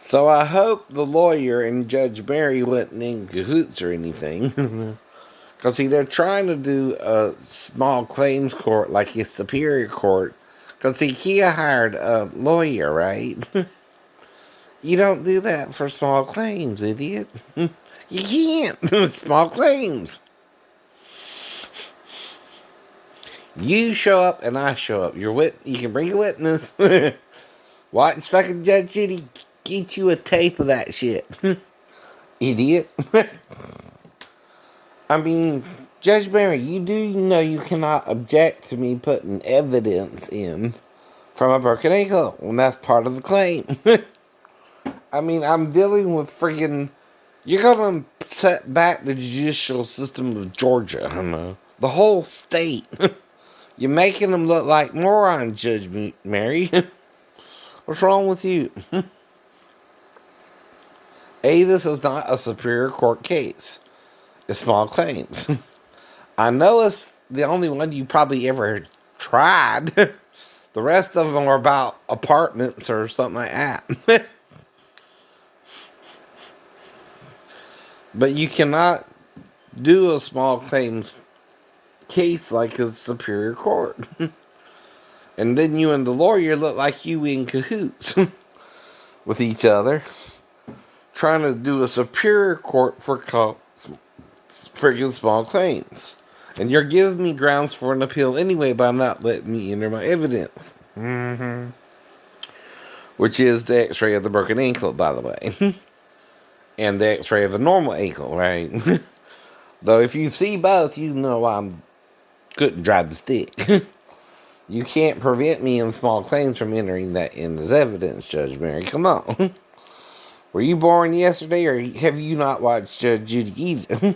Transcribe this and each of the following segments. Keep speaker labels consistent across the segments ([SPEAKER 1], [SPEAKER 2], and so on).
[SPEAKER 1] So I hope the lawyer and Judge Mary wasn't in cahoots or anything. Because, see, they're trying to do a small claims court like a superior court. Because, see, Kia hired a lawyer, right? You don't do that for small claims, idiot. You can't. Small claims. You show up and I show up. You can bring a witness. Watch fucking Judge Judy get you a tape of that shit. Idiot. I mean, Judge Barry, you do know you cannot object to me putting evidence in from a broken ankle, and that's part of the claim. I mean, I'm dealing with freaking. You're gonna set back the judicial system of Georgia, I know. The whole state. You're making them look like morons, Judge Mary. What's wrong with you? This is not a superior court case. It's small claims. I know it's the only one you probably ever tried. The rest of them are about apartments or something like that. But you cannot do a small claims case like a superior court. And then you and the lawyer look like you in cahoots with each other, trying to do a superior court for friggin' small claims. And you're giving me grounds for an appeal anyway by not letting me enter my evidence. Which is the x-ray of the broken ankle, by the way. And the x-ray of the normal ankle, right? Though if you see both, you know I couldn't drive the stick. You can't prevent me in small claims from entering that in as evidence, Judge Mary. Come on. Were you born yesterday, or have you not watched Judge Judy either?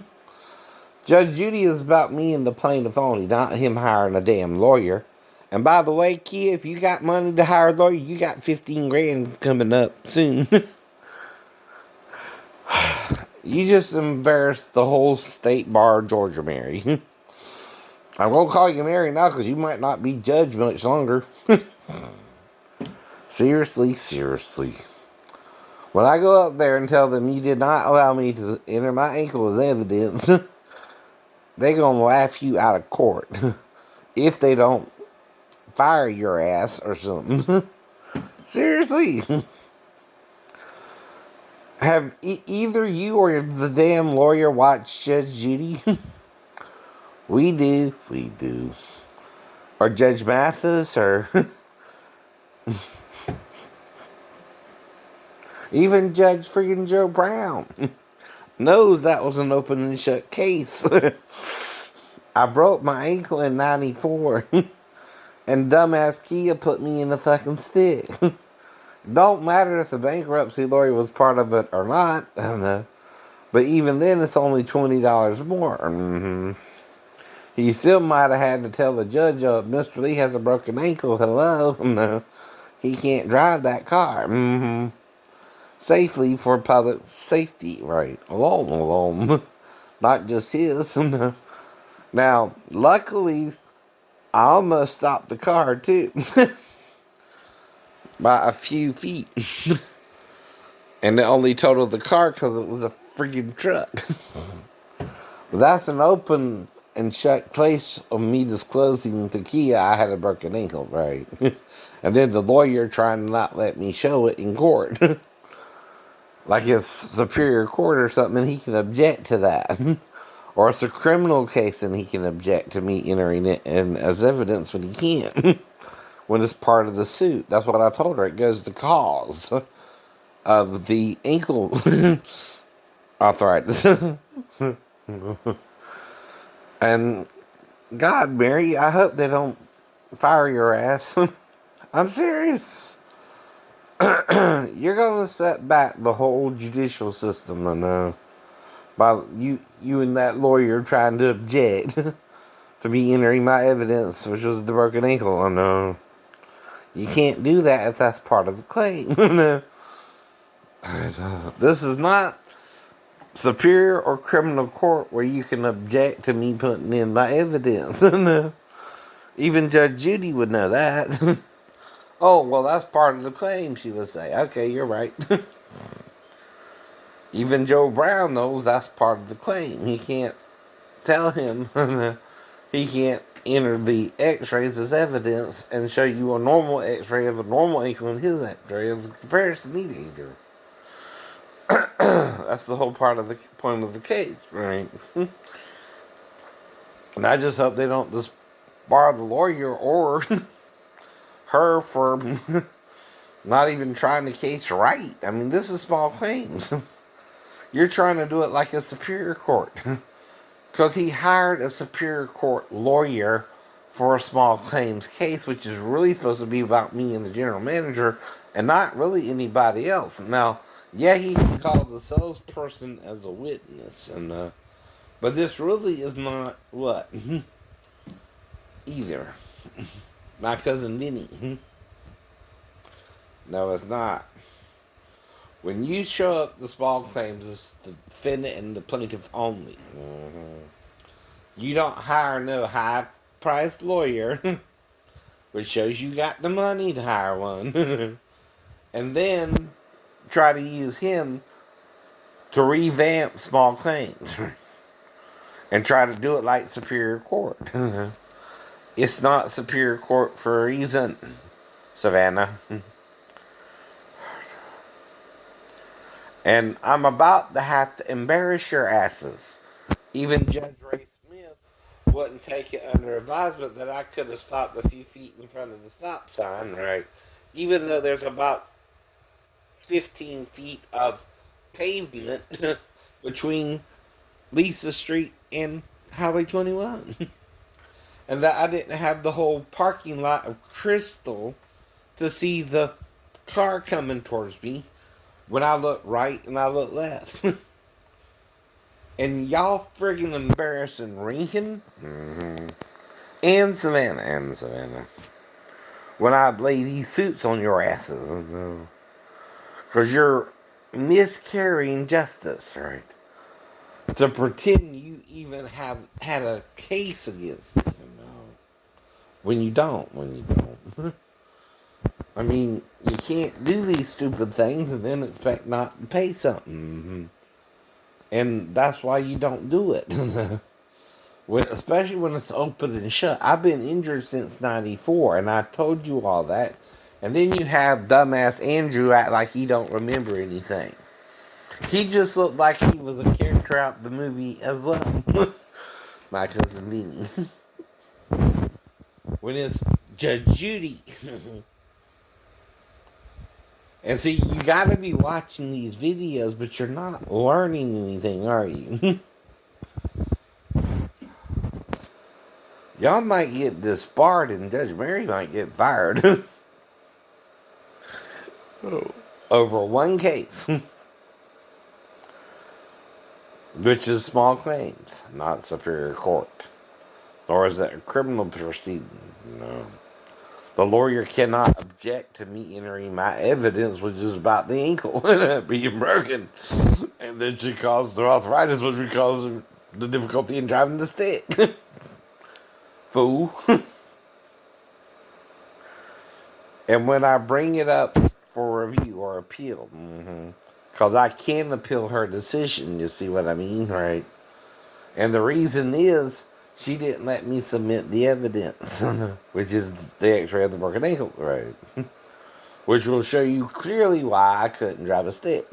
[SPEAKER 1] Judge Judy is about me and the plaintiff only, not him hiring a damn lawyer. And by the way, kid, if you got money to hire a lawyer, you got 15 grand coming up soon. You just embarrassed the whole state bar of Georgia, Mary. I'm going to call you Mary now because you might not be judged much longer. Seriously. When I go up there and tell them you did not allow me to enter my ankle as evidence, they're going to laugh you out of court. If they don't fire your ass or something. Seriously. Have either you or the damn lawyer watched Judge Judy? We do. Or Judge Mathis, or even Judge freaking Joe Brown knows that was an open and shut case. I broke my ankle in 94, and dumbass Kia put me in the fucking stick. Don't matter if the bankruptcy lawyer was part of it or not. I don't know. But even then, it's only $20 more. He still might have had to tell the judge, Mr. Lee has a broken ankle. Hello. No. He can't drive that car. Safely for public safety. Right. Alone. Not just his. Now, luckily, I almost stopped the car, too. By a few feet. And it only totaled the car because it was a freaking truck. But that's an open and shut case of me disclosing to Kia I had a broken ankle, right? And then the lawyer trying to not let me show it in court. Like it's superior court or something, and he can object to that. Or it's a criminal case and he can object to me entering it in as evidence when he can't. When it's part of the suit. That's what I told her. It goes to cause of the ankle arthritis. And God, Mary, I hope they don't fire your ass. I'm serious. You're gonna set back the whole judicial system, I know. By you and that lawyer trying to object to me entering my evidence, which was the broken ankle, I know. You can't do that if that's part of the claim. This is not superior or criminal court where you can object to me putting in my evidence. Even Judge Judy would know that. Oh, well, that's part of the claim, she would say. Okay, you're right. Even Joe Brown knows that's part of the claim. He can't tell him, he can't enter the x-rays as evidence and show you a normal x-ray of a normal ankle and his x-ray as a comparison either. That's the whole part of the point of the case, right? And I just hope they don't disbar the lawyer or her for not even trying the case right. I mean, this is small claims. You're trying to do it like a superior court. Because he hired a superior court lawyer for a small claims case, which is really supposed to be about me and the general manager and not really anybody else. Now, yeah, he called the salesperson as a witness, and but this really is not what either. My cousin Vinny. No, it's not. When you show up the small claims, it's the defendant and the plaintiff only. You don't hire no high priced lawyer, which shows you got the money to hire one, and then try to use him to revamp small claims and try to do it like Superior Court. It's not Superior Court for a reason, Savannah. And I'm about to have to embarrass your asses. Even Judge Ray Smith wouldn't take it under advisement that I could have stopped a few feet in front of the stop sign, right? Even though there's about 15 feet of pavement between Lisa Street and Highway 21. And that I didn't have the whole parking lot of Crystal to see the car coming towards me when I look right and I look left. And y'all friggin' embarrassing Lincoln and Savannah. When I lay these suits on your asses. Because you're miscarrying justice, right? To pretend you even have had a case against me. When you don't. I mean, you can't do these stupid things and then expect not to pay something. And that's why you don't do it. Especially when it's open and shut. I've been injured since 94, and I told you all that. And then you have dumbass Andrew act like he don't remember anything. He just looked like he was a character out the movie as well. My cousin Vinny. When it's Judge Judy. And see, you gotta be watching these videos, but you're not learning anything, are you? Y'all might get disbarred and Judge Mary might get fired. Over one case. Which is small claims, not Superior Court. Nor is it a criminal proceeding. No. The lawyer cannot object to me entering my evidence, which is about the ankle being broken. And then she caused the arthritis, which would cause the difficulty in driving the stick. Fool. And when I bring it up for review or appeal, because I can appeal her decision, you see what I mean, right? And the reason is, she didn't let me submit the evidence, which is the x-ray of the broken ankle, right? Which will show you clearly why I couldn't drive a stick.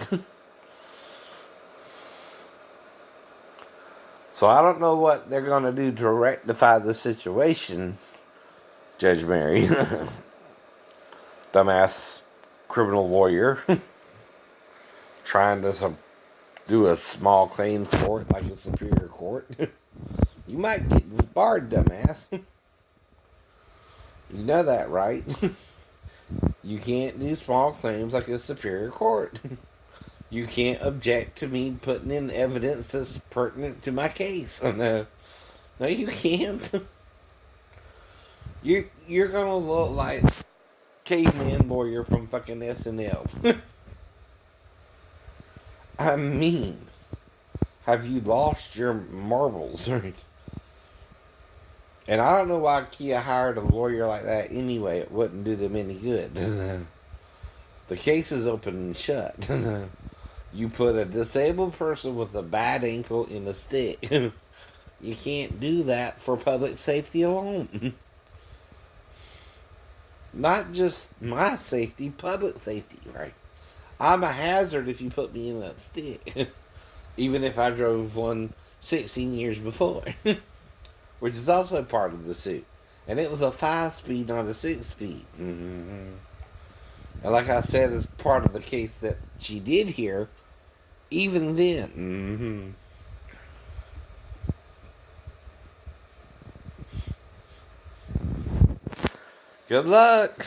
[SPEAKER 1] So I don't know what they're going to do to rectify the situation, Judge Mary. Dumbass criminal lawyer. Trying to do a small claims court like a superior court. You might get disbarred, dumbass. You know that, right? You can't do small claims like a superior court. You can't object to me putting in evidence that's pertinent to my case. No, you can't. You're gonna look like caveman lawyer from fucking SNL. I mean, have you lost your marbles? And I don't know why Kia hired a lawyer like that anyway. It wouldn't do them any good. The case is open and shut. You put a disabled person with a bad ankle in a stick. You can't do that for public safety alone. Not just my safety, public safety, right? I'm a hazard if you put me in that stick. Even if I drove one 16 years before. Which is also part of the suit. And it was a 5-speed, not a 6-speed. Mm-hmm. And like I said, as part of the case that she did hear, even then. Mm-hmm. Good luck.